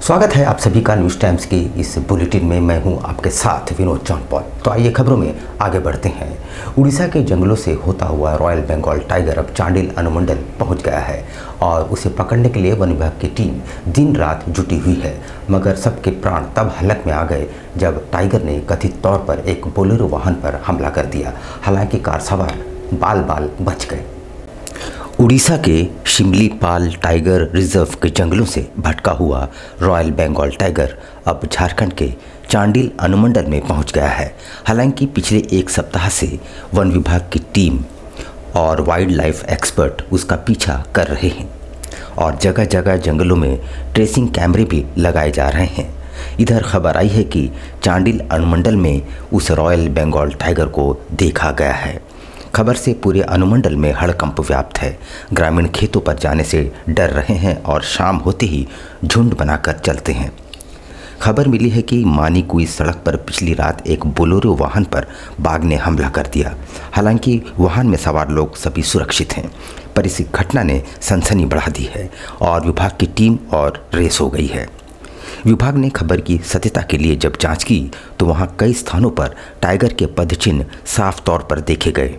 स्वागत है आप सभी का न्यूज़ टाइम्स की इस बुलेटिन में। मैं हूं आपके साथ विनोद चौनपॉल। तो आइए खबरों में आगे बढ़ते हैं। उड़ीसा के जंगलों से होता हुआ रॉयल बंगाल टाइगर अब चांडिल अनुमंडल पहुंच गया है और उसे पकड़ने के लिए वन विभाग की टीम दिन रात जुटी हुई है। मगर सबके प्राण तब हलक में आ गए जब टाइगर ने कथित तौर पर एक बोलेरो वाहन पर हमला कर दिया। हालांकि कार सवार बाल बाल बच गए। उड़ीसा के शिमलीपाल टाइगर रिजर्व के जंगलों से भटका हुआ रॉयल बंगाल टाइगर अब झारखंड के चांडिल अनुमंडल में पहुंच गया है। हालांकि पिछले एक सप्ताह से वन विभाग की टीम और वाइल्ड लाइफ एक्सपर्ट उसका पीछा कर रहे हैं और जगह जगह जंगलों में ट्रेसिंग कैमरे भी लगाए जा रहे हैं। इधर खबर आई है कि चांडिल अनुमंडल में उस रॉयल बंगाल टाइगर को देखा गया है। खबर से पूरे अनुमंडल में हड़कंप व्याप्त है। ग्रामीण खेतों पर जाने से डर रहे हैं और शाम होते ही झुंड बनाकर चलते हैं। खबर मिली है कि मानीकुई सड़क पर पिछली रात एक बोलेरो वाहन पर बाघ ने हमला कर दिया। हालांकि वाहन में सवार लोग सभी सुरक्षित हैं, पर इस घटना ने सनसनी बढ़ा दी है और विभाग की टीम और रेस हो गई है। विभाग ने खबर की सत्यता के लिए जब जांच की तो वहां कई स्थानों पर टाइगर के पदचिन्ह साफ तौर पर देखे गए।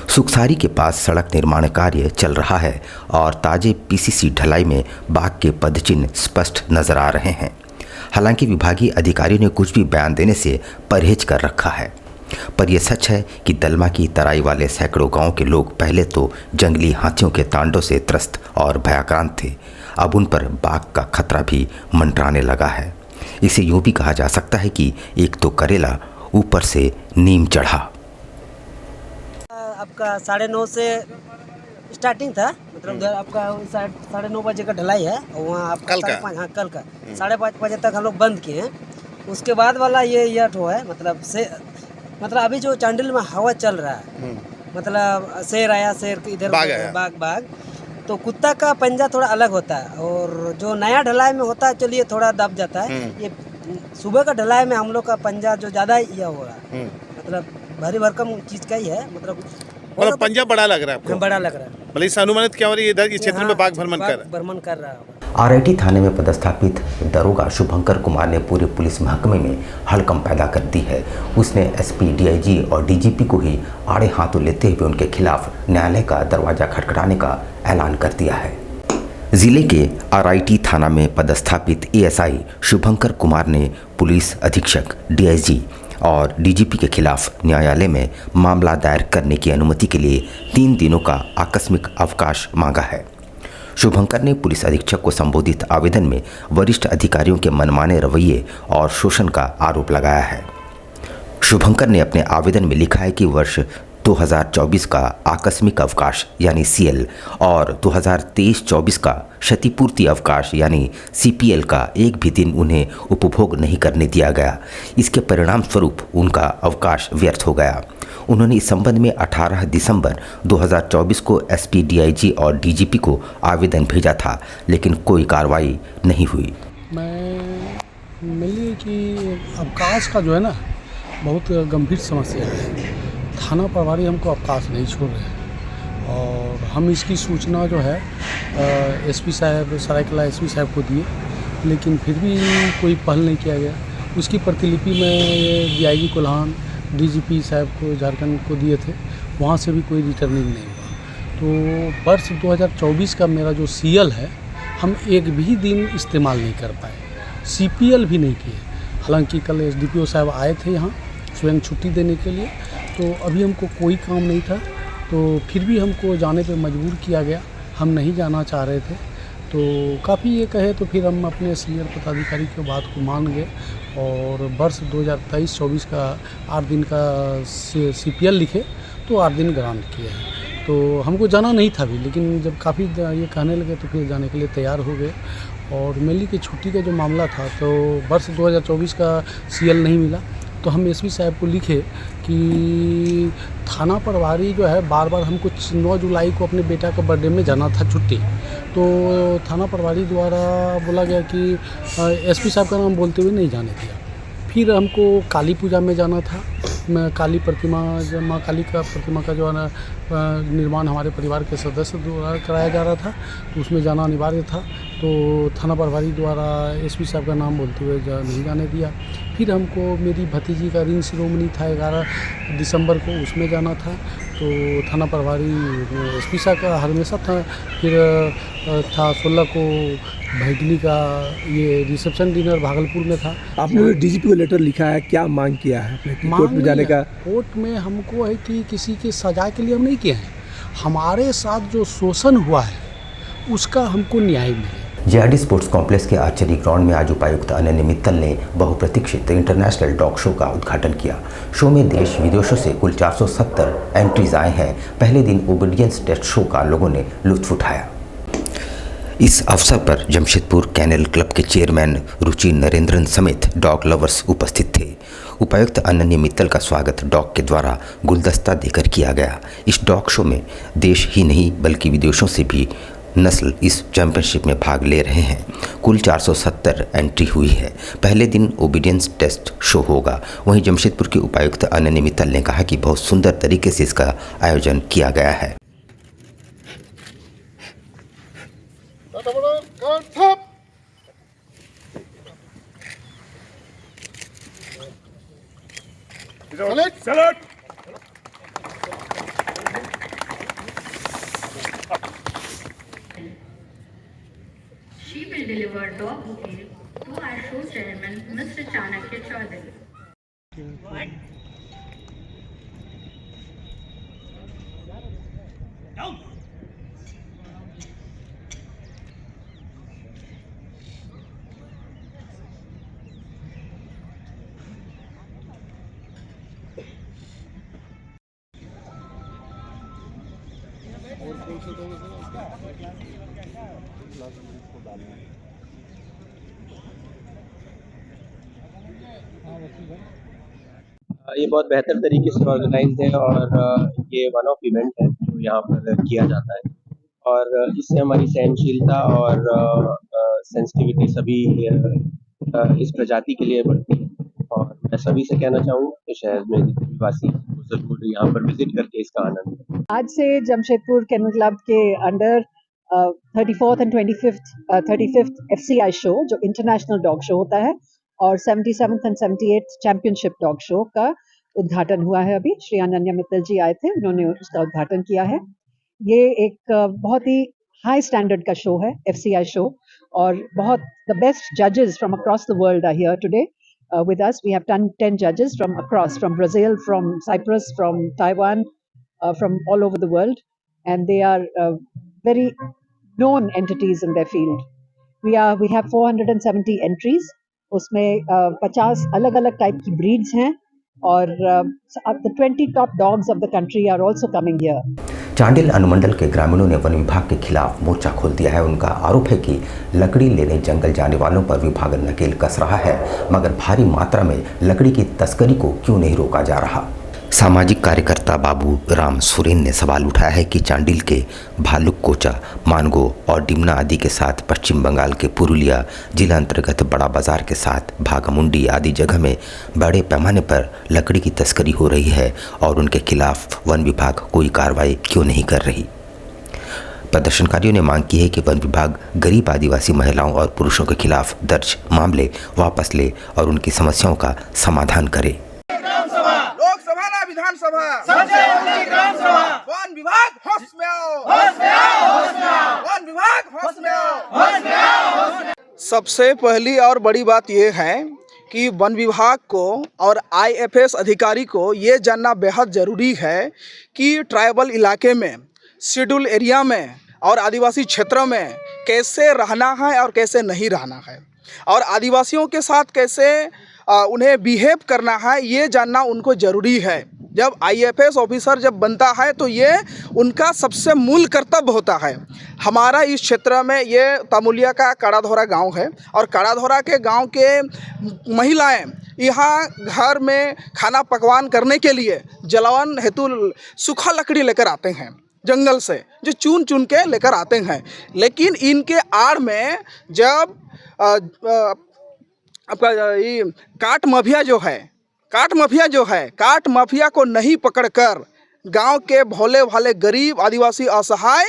सुखसारी के पास सड़क निर्माण कार्य चल रहा है और ताजे पीसीसी ढलाई में बाघ के पदचिन्ह स्पष्ट नजर आ रहे हैं। हालांकि विभागीय अधिकारियों ने कुछ भी बयान देने से परहेज कर रखा है, पर यह सच है कि दलमा की तराई वाले सैकड़ों गांव के लोग पहले तो जंगली हाथियों के तांडव से त्रस्त और भयाक्रांत थे। अब उन पर बाघ का खतरा भी मंडराने लगा है। इसे यूं भी कहा जा सकता है कि एक तो करेला ऊपर से नीम चढ़ा। आपका 9:30 से स्टार्टिंग था, मतलब उधर आपका 9:30 बजे का ढलाई है और वहाँ आपका कल का 5:30 बजे तक हम लोग बंद किए हैं। उसके बाद वाला ये ठो है, मतलब अभी जो चांडिल में हवा चल रहा है, मतलब शेर आया, शेर इधर बाघ तो कुत्ता का पंजा थोड़ा अलग होता है और जो नया ढलाई में होता है चलिए थोड़ा दब जाता है। ये सुबह का ढलाई में हम लोग का पंजा जो ज़्यादा यह हो रहा है, मतलब भारी भरकम चीज़ का ही है, मतलब पंजा बड़ा लग रहा है आपको? बड़ा लग रहा है। मतलब इससे अनुमानित क्या हो रही है इधर के क्षेत्र में बाघ भ्रमण कर रहा है। आरआईटी थाने में पदस्थापित दरोगा शुभंकर कुमार ने पूरे पुलिस महकमे में हड़कंप पैदा कर दी है। उसने एसपी, डीआईजी और डीजीपी को ही आड़े हाथों लेते हुए उनके खिलाफ न्यायालय का दरवाजा खटखटाने का ऐलान कर दिया है। जिले के आरआईटी थाना में पदस्थापित एएसआई शुभंकर कुमार ने पुलिस अधीक्षक, डीआईजी और डीजीपी के खिलाफ न्यायालय में मामला दायर करने की अनुमति के लिए 3 दिनों का आकस्मिक अवकाश मांगा है। शुभंकर ने पुलिस अधीक्षक को संबोधित आवेदन में वरिष्ठ अधिकारियों के मनमाने रवैये और शोषण का आरोप लगाया है। शुभंकर ने अपने आवेदन में लिखा है कि वर्ष 2024 का आकस्मिक अवकाश यानी सीएल और 2023-24 का क्षतिपूर्ति अवकाश यानी सीपीएल का एक भी दिन उन्हें उपभोग नहीं करने दिया गया। इसके परिणाम स्वरूप उनका अवकाश व्यर्थ हो गया। उन्होंने इस संबंध में 18 दिसंबर 2024 को एसपी, डीआईजी और डीजीपी को आवेदन भेजा था, लेकिन कोई कार्रवाई नहीं हुई। मैं मिली कि अवकाश का जो है ना बहुत गंभीर समस्या है। थाना प्रभारी हमको अवकाश नहीं छोड़ रहे हैं और हम इसकी सूचना जो है एसपी साहब, सरायकला एसपी साहब को दिए, लेकिन फिर भी कोई पहल नहीं किया गया। उसकी प्रतिलिपि में डीआईजी कोल्हान, डीजीपी साहब को झारखंड को दिए थे, वहाँ से भी कोई रिटर्निंग नहीं हुआ। तो वर्ष 2024 का मेरा जो सीएल है हम एक भी दिन इस्तेमाल नहीं कर पाए, सीपीएल भी नहीं किए। हालांकि कल एसडीपीओ साहब आए थे यहाँ स्वयं छुट्टी देने के लिए, तो अभी हमको कोई काम नहीं था, तो फिर भी हमको जाने पे मजबूर किया गया। हम नहीं जाना चाह रहे थे, तो काफ़ी ये कहे तो फिर हम अपने सीनियर पदाधिकारी की बात को मान गए और वर्ष 2023-24 का 8 दिन का सीपीएल लिखे तो 8 दिन ग्रांट किए हैं। तो हमको जाना नहीं था भी, लेकिन जब काफ़ी ये कहने लगे तो फिर जाने के लिए तैयार हो गए। और मेनली की छुट्टी का जो मामला था, तो वर्ष 2024 का सीएल नहीं मिला तो हम एसपी साहब को लिखे कि थाना प्रभारी जो है बार बार हमको 9 जुलाई को अपने बेटा का बर्थडे में जाना था छुट्टी, तो थाना प्रभारी द्वारा बोला गया कि एसपी साहब का नाम बोलते हुए नहीं जाने दिया। फिर हमको काली पूजा में जाना था, काली प्रतिमा, माँ काली का प्रतिमा का जो है ना निर्माण हमारे परिवार के सदस्य द्वारा कराया जा रहा था, तो उसमें जाना अनिवार्य था। तो थाना प्रभारी द्वारा एसपी साहब का नाम बोलते हुए नहीं जाने दिया। फिर हमको मेरी भतीजी का रिंग सेरेमनी था 11 दिसंबर को, उसमें जाना था। तो थाना प्रभारी एसपी साहब का हमेशा था। फिर था 16 को भैगनी का ये रिसेप्शन डिनर भागलपुर में था। आपने डीजीपी को लेटर लिखा है, क्या मांग किया है आपने कोर्ट में जाने का? कोर्ट में हमको है कि किसी के सजा के लिए हम नहीं किए हैं, हमारे साथ जो शोषण हुआ है उसका हमको न्याय मिले। जेआरडी स्पोर्ट्स कॉम्प्लेक्स के आर्चरी ग्राउंड में आज उपायुक्त अनन्य मित्तल ने बहुप्रतीक्षित इंटरनेशनल डॉग शो का उद्घाटन किया। शो में देश विदेशों से कुल 470 एंट्रीज आए हैं। पहले दिन ओबीडियंस टेस्ट शो का लोगों ने लुत्फ उठाया। इस अवसर पर जमशेदपुर कैनल क्लब के चेयरमैन रुचि नरेंद्रन समेत डॉग लवर्स उपस्थित थे। उपायुक्त अनन्य मित्तल का स्वागत डॉग के द्वारा गुलदस्ता देकर किया गया। इस डॉग शो में देश ही नहीं बल्कि विदेशों से भी नस्ल इस चैंपियनशिप में भाग ले रहे हैं। कुल 470 एंट्री हुई है। पहले दिन ओबीडियंस टेस्ट शो होगा। वहीं जमशेदपुर के उपायुक्त अनन्य मित्तल ने कहा कि बहुत सुंदर तरीके से इसका आयोजन किया गया है। She will deliver dog bouquet to our show chairman, Mr. Chanakya Chaudhary. ये बहुत बेहतर तरीके से ऑर्गेनाइज्ड है और ये वन ऑफ इवेंट है जो यहाँ पर किया जाता है और इससे हमारी सहनशीलता और सेंसिटिविटी सभी इस प्रजाति के लिए बढ़ती है। और मैं सभी से कहना चाहूँ कि शहर में जितने भी वासी वो जरूर यहाँ पर विजिट करके इसका आनंद लें। आज से जमशेदपुर कैनल क्लब के under 34th and 35th FCI show जो इंटरनेशनल डॉग शो होता है और 77th and 78th championship dog show का उद्घाटन हुआ है। अभी श्री अनन्य मित्तल जी आए थे, उन्होंने उसका उद्घाटन किया है। ये एक बहुत ही हाई स्टैंडर्ड का शो है, FCI शो, और बहुत द बेस्ट जजेस from across the world are here today with us. We have done 10 judges from across, from Brazil, from Cyprus, from Taiwan, from all over the world, and they are very known entities in their field. We have 470 entries. उसमें 50 अलग-अलग type की breeds हैं और the 20 top dogs of the country are also coming here. Chandil अनुमंडल के ग्रामीणों ने one विभाग के खिलाफ मोर्चा खोल दिया है। उनका आरोप है कि लकड़ी लेने जंगल जाने वालों पर विभाग नकेल कस रहा है, मगर भारी मात्रा में लकड़ी की तस्करी को क्यों नहीं रोका जा रहा। सामाजिक कार्यकर्ता बाबू राम सोरेन ने सवाल उठाया है कि चांडिल के भालुककोचा, मानगो और डिमना आदि के साथ पश्चिम बंगाल के पुरुलिया जिला अंतर्गत बड़ा बाजार के साथ भागमुंडी आदि जगह में बड़े पैमाने पर लकड़ी की तस्करी हो रही है और उनके खिलाफ वन विभाग कोई कार्रवाई क्यों नहीं कर रही। प्रदर्शनकारियों ने मांग की है कि वन विभाग गरीब आदिवासी महिलाओं और पुरुषों के खिलाफ दर्ज मामले वापस ले और उनकी समस्याओं का समाधान करे। वन विभाग होश में आओ, होश में आओ, होश में आओ, वन विभाग होश में आओ, होश में आओ, होश में आओ। सबसे पहली और बड़ी बात यह है कि वन विभाग को और IFS अधिकारी को ये जानना बेहद ज़रूरी है कि ट्राइबल इलाके में, शेड्यूल एरिया में और आदिवासी क्षेत्रों में कैसे रहना है और कैसे नहीं रहना है और आदिवासियों के साथ कैसे उन्हें बिहेव करना है, ये जानना उनको ज़रूरी है। जब IFS ऑफिसर जब बनता है तो ये उनका सबसे मूल कर्तव्य होता है। हमारा इस क्षेत्र में ये तमुलिया का काड़ाधोरा गांव है और काड़ाधोरा के गांव के महिलाएं यहाँ घर में खाना पकवान करने के लिए जलावन हेतु सूखा लकड़ी लेकर आते हैं जंगल से, जो चुन चुन के लेकर आते हैं। लेकिन इनके आड़ में जब आपका ये काट माफिया काट माफिया को नहीं पकड़कर गांव के भोले भाले गरीब आदिवासी असहाय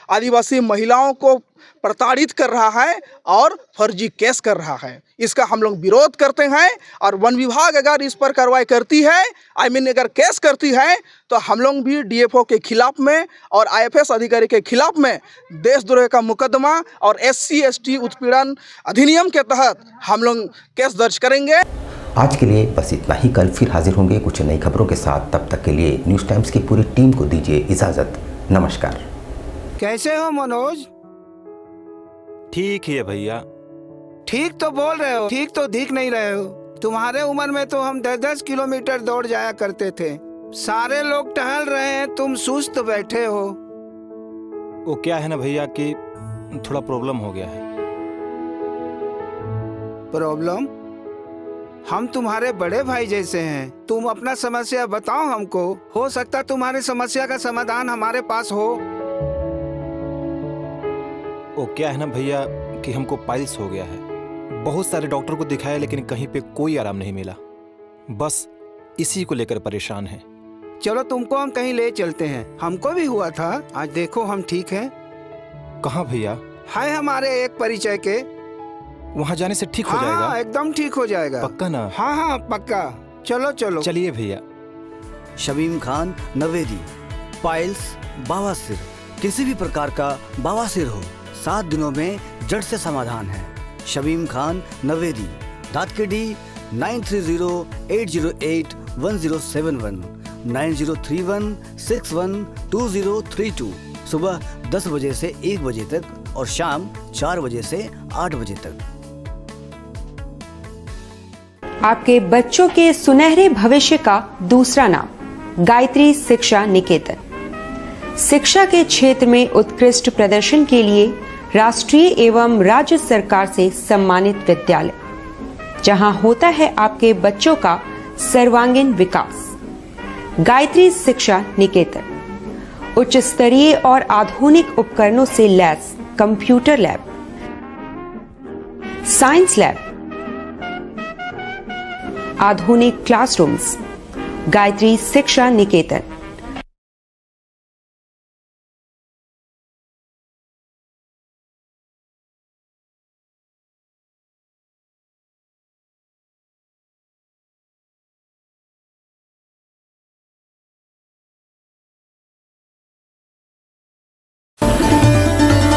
आदिवासी महिलाओं को प्रताड़ित कर रहा है और फर्जी केस कर रहा है। इसका हम लोग विरोध करते हैं और वन विभाग अगर इस पर कार्रवाई करती है, अगर केस करती है, तो हम लोग भी डीएफओ के खिलाफ में और आईएफएस अधिकारी के खिलाफ में देशद्रोह का मुकदमा और SC/ST उत्पीड़न अधिनियम के तहत हम लोग केस दर्ज करेंगे। आज के लिए बस इतना ही। कल फिर हाजिर होंगे कुछ नई खबरों के साथ। तब तक के लिए न्यूज़ टाइम्स की पूरी टीम को दीजिए इजाज़त। नमस्कार। कैसे हो मनोज? ठीक ही है भैया। ठीक तो बोल रहे हो, ठीक तो दिख नहीं रहे हो। तुम्हारे उम्र में तो हम 10-10 किलोमीटर दौड़ जाया करते थे। सारे लोग टहल रहे हैं, तुम सुस्त बैठे हो। वो क्या है ना भैया कि थोड़ा प्रॉब्लम हो गया है। प्रॉब्लम? हम तुम्हारे बड़े भाई जैसे हैं, तुम अपना समस्या बताओ हमको। हो सकता तुम्हारी समस्या का समाधान हमारे पास हो। वो क्या है ना भैया कि हमको पाइल्स हो गया है। बहुत सारे डॉक्टर को दिखाया लेकिन कहीं पे कोई आराम नहीं मिला। बस इसी को लेकर परेशान हैं। चलो तुमको हम कहीं ले चलते हैं। हमको भी हुआ था, आज देखो हम ठीक हैं। कहाँ भैया? है हमारे एक परिचय के। वहाँ जाने से ठीक हो जाएगा? हाँ, एकदम ठीक हो जाएगा। पक्का ना? हाँ हाँ पक्का। चलो चलो चलिए भैया। शमीम खान नवेदी, पाइल्स, बवासीर, किसी भी प्रकार का बवासीर हो, 7 दिनों में जड़ से समाधान है। शमीम खान नवेदी, दादकेडी 9308081071 9031612032। सुबह 10 बजे से 1 बजे तक और शाम 4 बजे से 8 बजे तक। आपके बच्चों के सुनहरे भविष्य का दूसरा नाम गायत्री शिक्षा निकेतन। शिक्षा के क्षेत्र में उत्कृष्ट प्रदर्शन के लिए राष्ट्रीय एवं राज्य सरकार से सम्मानित विद्यालय, जहां होता है आपके बच्चों का सर्वांगीण विकास। गायत्री शिक्षा निकेतन उच्च स्तरीय और आधुनिक उपकरणों से lace computer lab, science lab, आधुनिक क्लासरूम्स। गायत्री शिक्षा निकेतन।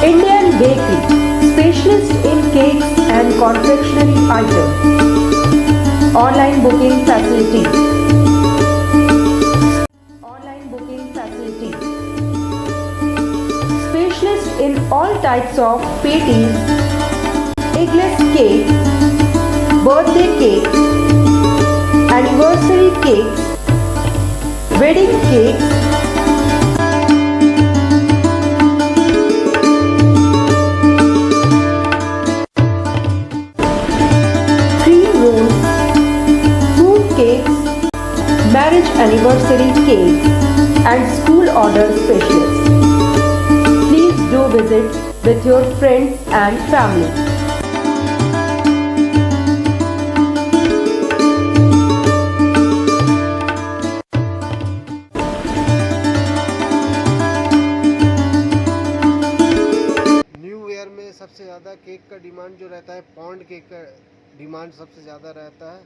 Indian Bakery, specialist in cakes and confectionery items. Online booking facility. Online booking facility. Specialist in all types of patties, eggless cake, birthday cake, anniversary cakes, wedding cakes. Marriage anniversary cakes and school order specialist. Please do visit with your friends and family. New year में सबसे ज़्यादा cake का demand जो रहता है, pond cake का demand सबसे ज़्यादा रहता है।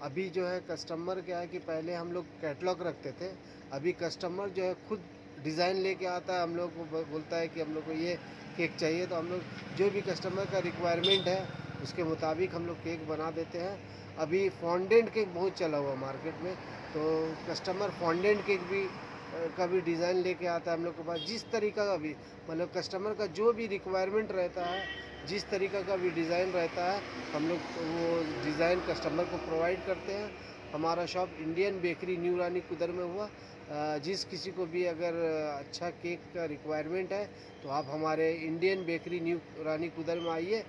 अभी जो है कस्टमर क्या है कि पहले हम लोग कैटलॉग रखते थे, अभी कस्टमर जो है खुद डिज़ाइन लेके आता है, हम लोग को बोलता है कि हम लोग को ये केक चाहिए, तो हम लोग जो भी कस्टमर का रिक्वायरमेंट है उसके मुताबिक हम लोग केक बना देते हैं। अभी फॉन्डेंट केक बहुत चला हुआ मार्केट में, तो कस्टमर फॉन्डेंट केक भी का भी डिज़ाइन लेके आता है हम लोग के पास। जिस तरीका का भी मतलब कस्टमर का जो भी रिक्वायरमेंट रहता है, जिस तरीका का भी डिज़ाइन रहता है, हम लोग वो डिज़ाइन कस्टमर को प्रोवाइड करते हैं। हमारा शॉप इंडियन बेकरी न्यू रानी कुदर में हुआ। जिस किसी को भी अगर अच्छा केक का रिक्वायरमेंट है तो आप हमारे इंडियन बेकरी न्यू रानी कुदर में आइए।